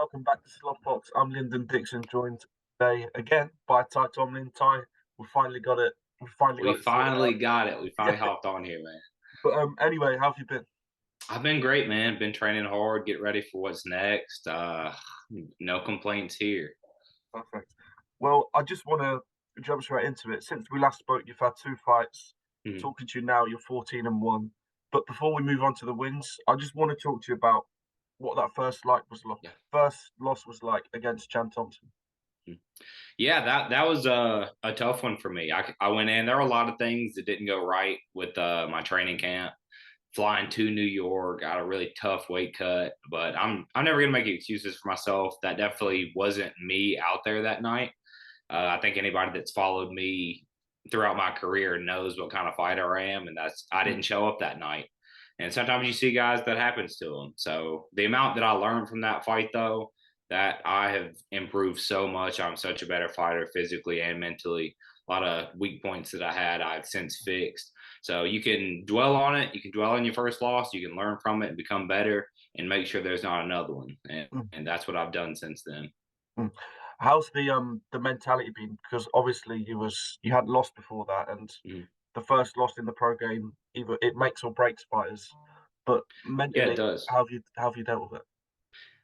welcome back to Slotbox. I'm Lyndon Dixon, joined today again by Ty Tomlin. Ty, we finally got it. We finally We got it sorted finally out. got it. We finally Yeah. hopped on here, man. But anyway, how have you been? I've been great, man. Been training hard, get ready for what's next. No complaints here. Perfect. Well, I just want to jump straight into it. Since we last spoke, you've had two fights. Mhm. Talking to you now, you're 14-1. But before we move on to the wins, I just want to talk to you about what that Yeah. first loss was like against Chan Thompson. Mhm. Yeah, that was a tough one for me. I went in. There were a lot of things that didn't go right with my training camp. Flying to New York, got a really tough weight cut, but I'm never gonna make excuses for myself. That definitely wasn't me out there that night. I think anybody that's followed me throughout my career knows what kind of fighter I am, and I Mm, didn't show up that night. And sometimes you see guys that happens to them. So the amount that I learned from that fight, though, that I have improved so much. I'm such a better fighter physically and mentally. A lot of weak points that I had, I've since fixed. So you can dwell on it. You can dwell on your first loss. You can learn from it and become better and make sure there's not another one. And, mm, and that's what I've done since then. mm. How's the mentality been? Because obviously you had lost before that, and Mhm. the first loss in the pro game, either it makes or breaks fighters. But Yeah, it mentally, does. how have you dealt with it?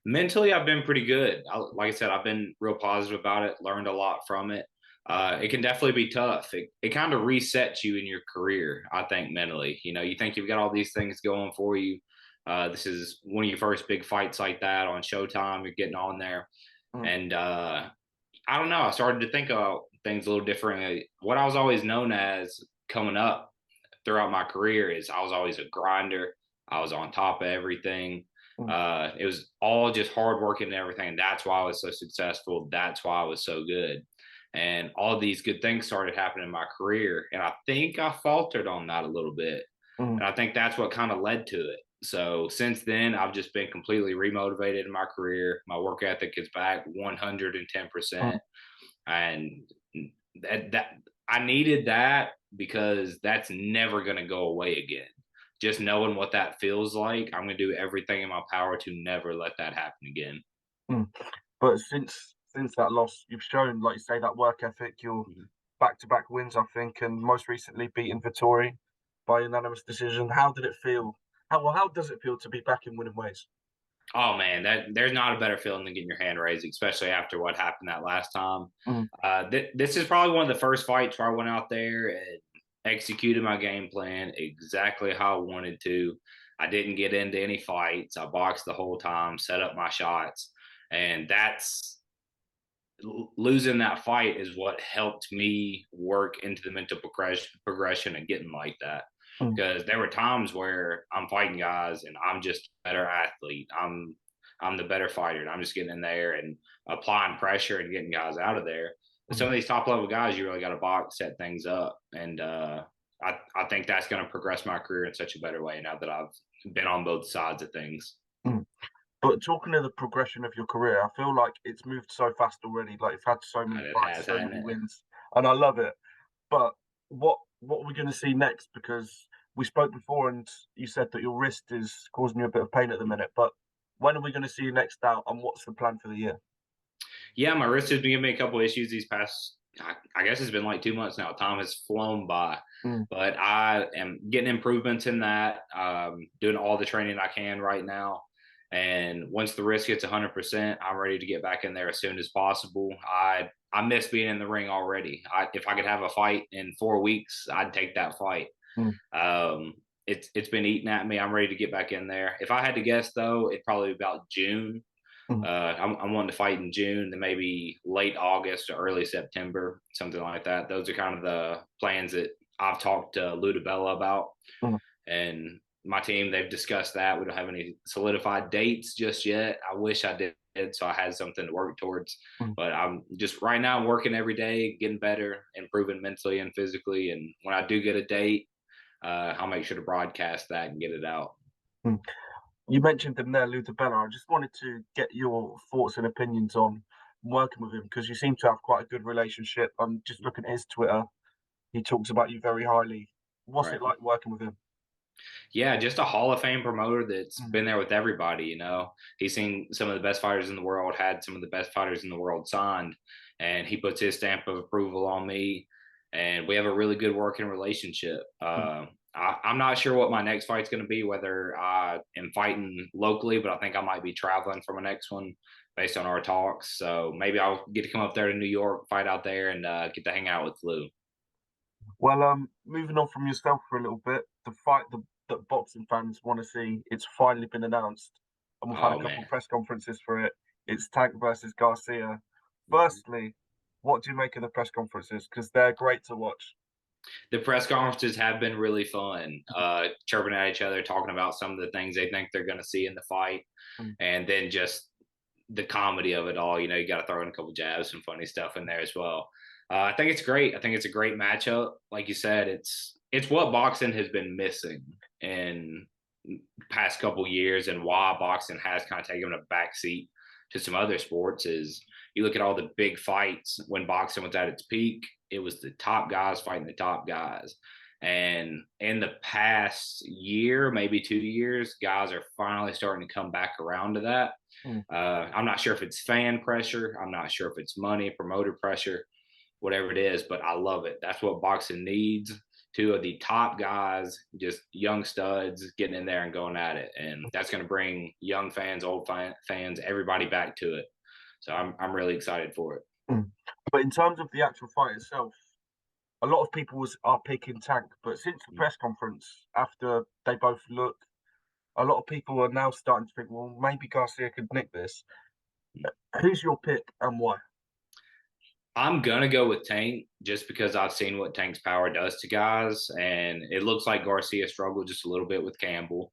Mentally, I've been pretty good. Like I said, I've been real positive about it, learned a lot from it. It can definitely be tough. It kind of resets you in your career, I think, mentally. You know, you think you've got all these things going for you. This is one of your first big fights like that on Showtime. You're getting on there. Mm, And I don't know. I started to think about things a little differently. What I was always known as coming up throughout my career is I was always a grinder. I was on top of everything. mm, It was all just hard working and everything. And that's why I was so successful. That's why I was so good. And all these good things started happening in my career. And I think I faltered on that a little bit. mm, And I think that's what kind of led to it. So since then, I've just been completely remotivated in my career. My work ethic is back 110%. mm, And that I needed that because that's never going to go away again. Just knowing what that feels like, I'm going to do everything in my power to never let that happen again. mm. But since that loss, you've shown, like you say, that work ethic. You're Mhm. back-to-back wins, I think, and most recently beating Vittori by unanimous decision. How did it feel? How does it feel to be back in winning ways? Oh man, that there's not a better feeling than getting your hand raised, especially after what happened that last time. Mm, This is probably one of the first fights where I went out there and executed my game plan exactly how I wanted to. I didn't get into any fights. I boxed the whole time, set up my shots, and that's losing that fight is what helped me work into the mental progression and getting like that. mm, Because there were times where I'm fighting guys and I'm just a better athlete. I'm the better fighter, and I'm just getting in there and applying pressure and getting guys out of there. But some mm, of these top level guys, you really got to box, set things up, and I think that's going to progress my career in such a better way now that I've been on both sides of things. mm. But talking of the progression of your career, I feel like it's moved so fast already. Like you've had so many And it fights, has, so hasn't many it? wins, and I love it. But what are we going to see next? Because we spoke before, and you said that your wrist is causing you a bit of pain at the minute. But when are we going to see you next out, and what's the plan for the year? Yeah, my wrist has been giving me a couple issues these past. I guess it's been like 2 months now. Time has flown by, Mm, but I am getting improvements in that. Doing all the training I can right now, and once the wrist gets 100%, I'm ready to get back in there as soon as possible. I miss being in the ring already. If I could have a fight in 4 weeks, I'd take that fight. mm, Um, it's been eating at me. I'm ready to get back in there. If I had to guess, though, it'd probably be about June. mm, I'm wanting to fight in June, then maybe late August or early September, something like that. Those are kind of the plans that I've talked to Ludabella about, mm, and my team. They've discussed that. We don't have any solidified dates just yet. I wish I did, so I had something to work towards. mm. But I'm just right now working every day, getting better, improving mentally and physically. And when I do get a date, I'll make sure to broadcast that and get it out. Mm. You mentioned him there, Luther Bella. I just wanted to get your thoughts and opinions on working with him because you seem to have quite a good relationship. I'm just looking at his Twitter. He talks about you very highly. What's Right. it like working with him? Yeah, just a Hall of Fame promoter that's Mm. been there with everybody. He's seen some of the best fighters in the world, had some of the best fighters in the world signed, and he puts his stamp of approval on me. And we have a really good working relationship. Mm. I'm not sure what my next fight's going to be, whether I am fighting locally, but I think I might be traveling for my next one based on our talks. So maybe I'll get to come up there to New York, fight out there, and get to hang out with Lou. Well, moving on from yourself for a little bit, the fight that boxing fans want to see, it's finally been announced, and we've had a Oh, couple man. of press conferences for it. It's Tank versus Garcia. Firstly, what do you make of the press conferences? Because they're great to watch. The press conferences have been really fun, chirping at each other, talking about some of the things they think they're going to see in the fight, Mm. and then just the comedy of it all. You got to throw in a couple jabs, some funny stuff in there as well. I think it's great. I think it's a great matchup. Like you said, it's what boxing has been missing in past couple years, and why boxing has kind of taken a backseat to some other sports. Is you look at all the big fights when boxing was at its peak, it was the top guys fighting the top guys. And in the past year, maybe 2 years, guys are finally starting to come back around to that. Mm. I'm not sure if it's fan pressure. I'm not sure if it's money, promoter pressure, whatever it is, but I love it. That's what boxing needs. Two of the top guys, just young studs, getting in there and going at it. And that's going to bring young fans, old fans, everybody back to it. So I'm really excited for it. Mm. But in terms of the actual fight itself, a lot of people are picking Tank. But since the press conference, after they both looked, a lot of people are now starting to think, well, maybe Garcia could nick this. Who's your pick and why? I'm gonna go with Tank just because I've seen what Tank's power does to guys, and it looks like Garcia struggled just a little bit with Campbell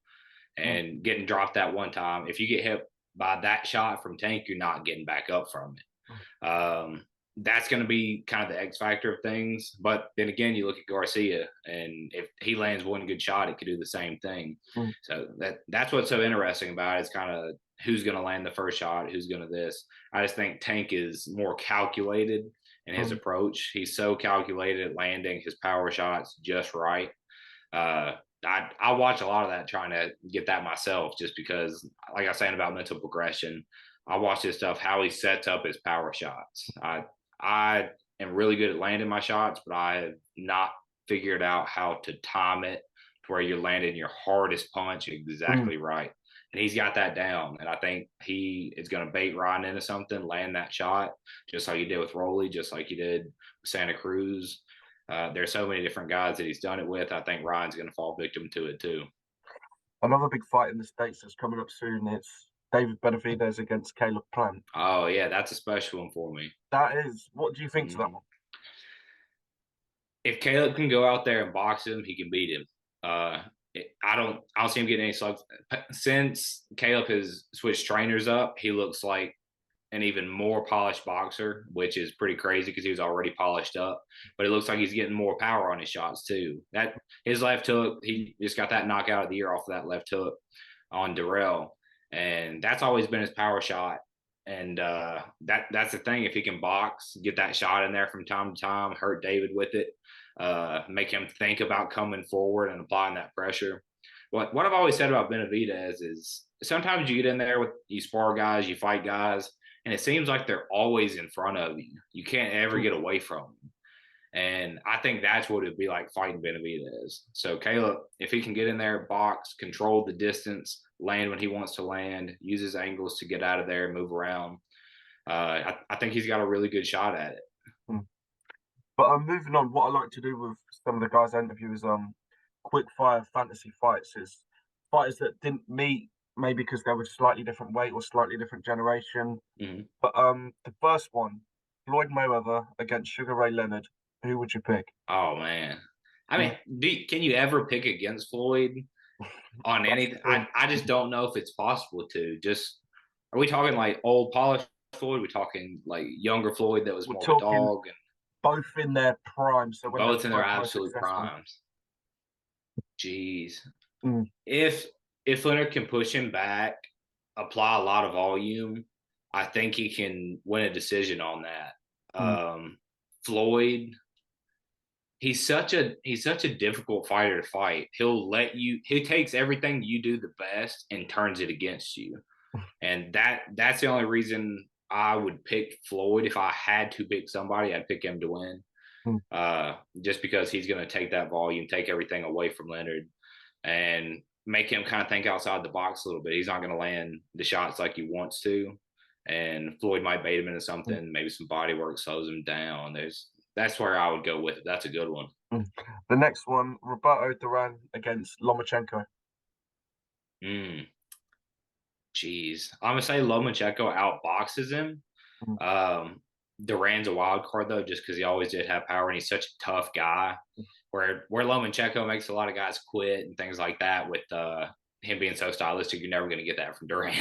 Mm. and getting dropped that one time. If you get hit by that shot from Tank, you're not getting back up from it. That's going to be kind of the X factor of things. But then again, you look at Garcia, and if he lands one good shot, it could do the same thing. Mm. So that's what's so interesting about it. It's kind of who's going to land the first shot, who's going to this. I just think Tank is more calculated in his Mm. approach. He's so calculated at landing his power shots just right. Uh, I watch a lot of that trying to get that myself, just because, like I was saying about mental progression, I watch this stuff how he sets up his power shots. I am really good at landing my shots, but I have not figured out how to time it to where you're landing your hardest punch Mm. exactly right. And he's got that down. And I think he is going to bait Ryan into something, land that shot, just like he did with Rolly, just like he did with Santa Cruz. There's so many different guys that he's done it with. I think Ryan's going to fall victim to it too. Another big fight in the States that's coming up soon. It's David Benavidez against Caleb Plant. Oh yeah, that's a special one for me. That is, what do you think to that Mm-hmm. one? If Caleb can go out there and box him, he can beat him. I don't see him getting any slugs since Caleb has switched trainers up. He looks like an even more polished boxer, which is pretty crazy because he was already polished up. But it looks like he's getting more power on his shots too. That his left hook, he just got that knockout of the year off of that left hook on Darrell, and that's always been his power shot. And that's the thing. If he can box, get that shot in there from time to time, hurt David with it, make him think about coming forward and applying that pressure. What I've always said about Benavidez is sometimes you get in there with you spar guys, you fight guys, and it seems like they're always in front of you. You can't ever get away from them. And I think that's what it'd be like fighting Benavidez. So Caleb, if he can get in there, box, control the distance, land when he wants to land, use his angles to get out of there and move around, I think he's got a really good shot at it. Mm. But moving on, what I like to do with some of the guys I interview is quick fire fantasy fights. Is fighters that didn't meet maybe because they were slightly different weight or slightly different generation. Mm-hmm. But the first one, Floyd Mayweather against Sugar Ray Leonard. Who would you pick? Oh man, I mean, Mm. can you ever pick against Floyd on That's anything? the thing. I just don't know if it's possible to. Just are we talking like old polished Floyd? We talking like younger Floyd that was We're more of a talking dog, both in their prime, so and when they both were in their both most absolute successful. primes. Jeez, Mm. if Leonard can push him back, apply a lot of volume, I think he can win a decision on that. Mm. Floyd, he's such a difficult fighter to fight. He takes everything you do the best and turns it against you. And that's the only reason I would pick Floyd. If I had to pick somebody, I'd pick him to win. Mm, Just because he's going to take that volume, take everything away from Leonard, and make him kind of think outside the box a little bit. He's not going to land the shots like he wants to, and Floyd might bait him into mm, something. Maybe some body work slows him down. That's where I would go with it. That's a good one. mm. The next one, Roberto Duran against Lomachenko. Mm, Jeez, I'm gonna say Lomachenko outboxes him. Mm, Um, Duran's a wild card though, just because he always did have power and he's such a tough guy. Where Lomachenko makes a lot of guys quit and things like that with him being so stylistic, you're never going to get that from Duran.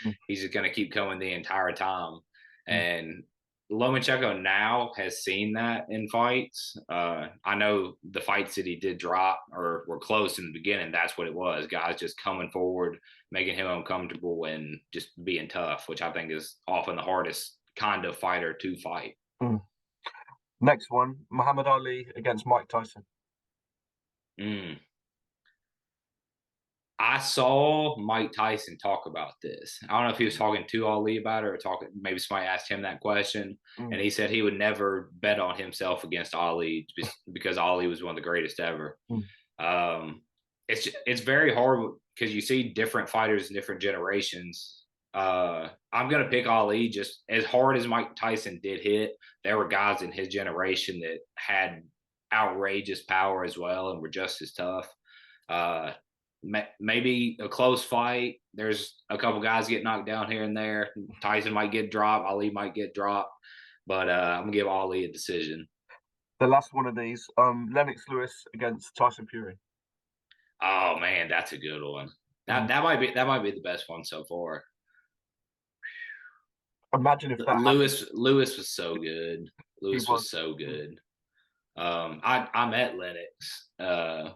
mm, He's just going to keep coming the entire time. mm, And Lomachenko now has seen that in fights. I know the fights that he did drop or were close in the beginning. That's what it was. Guys just coming forward, making him uncomfortable and just being tough, which I think is often the hardest kind of fighter to fight. mm. Next one, Muhammad Ali against Mike Tyson. Mm. I saw Mike Tyson talk about this. I don't know if he was talking to Ali about it or talking, maybe somebody asked him that question. Mm, And he said he would never bet on himself against Ali just because Ali was one of the greatest ever. mm, Um, it's very hard because you see different fighters in different generations. I'm gonna pick Ali. Just as hard as Mike Tyson did hit, there were guys in his generation that had outrageous power as well and were just as tough. Uh, Maybe a close fight. There's a couple guys get knocked down here and there. Tyson might get dropped. Ali might get dropped, but I'm gonna give Ali a decision. The last one of these, Lennox Lewis against Tyson Fury. Oh man, that's a good one. Mm. That might be the best one so far. Imagine if that happened. Lewis was so good. He Lewis was. was so good. I met Lennox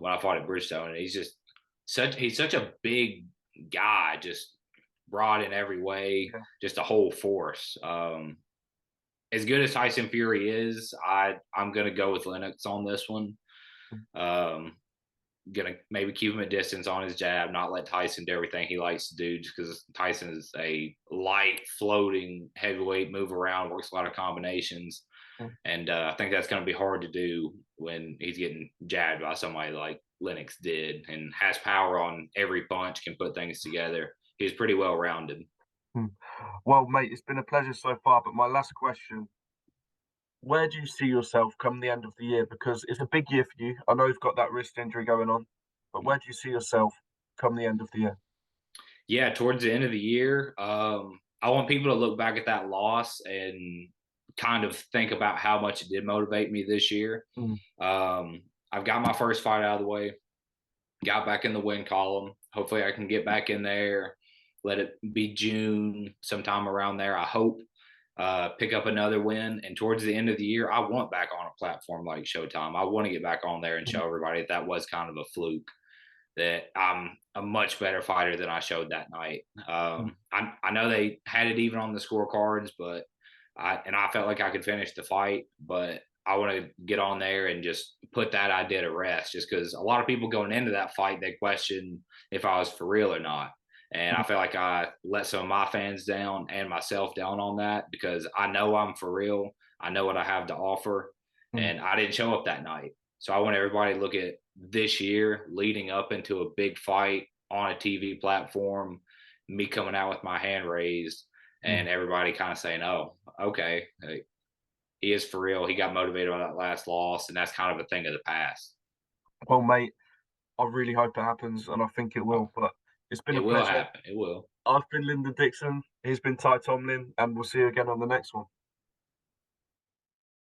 when I fought at Bridgestone, and he's such a big guy, just broad in every way, Yeah. just a whole force. As good as Tyson Fury is, I'm gonna go with Lennox on this one. Mm, Um, gonna maybe keep him a distance on his jab, not let Tyson do everything he likes to do, just because Tyson is a light, floating heavyweight, move around, works a lot of combinations, mm. and I think that's going to be hard to do when he's getting jabbed by somebody like Lennox did, and has power on every punch, can put things together. He's pretty well rounded. Mm. Well, mate, it's been a pleasure so far. But my last question: where do you see yourself come the end of the year? Because it's a big year for you. I know you've got that wrist injury going on, but where do you see yourself come the end of the year? Yeah, towards the end of the year, I want people to look back at that loss and kind of think about how much it did motivate me this year. Mm, I've got my first fight out of the way, got back in the win column. Hopefully, I can get back in there. Let it be June, sometime around there. I hope pick up another win. And towards the end of the year, I want back on a platform like Showtime. I want to get back on there and mm, show everybody that was kind of a fluke, that I'm a much better fighter than I showed that night. mm, I know they had it even on the scorecards, but I felt like I could finish the fight, but I want to get on there and just put that idea to rest, just because a lot of people going into that fight, they question if I was for real or not. And I mm, feel like I let some of my fans down and myself down on that, because I know I'm for real. I know what I have to offer, mm. and I didn't show up that night. So I want everybody to look at this year leading up into a big fight on a TV platform, me coming out with my hand raised, Mm. and everybody kind of saying, "Oh, okay, he is for real. He got motivated by that last loss, and that's kind of a thing of the past." Well, mate, I really hope it happens, and I think it Oh, will. But it's been it a will pleasure. happen. It will. I've been Lyndon Dixon. He's been Ty Tomlin, and we'll see you again on the next one.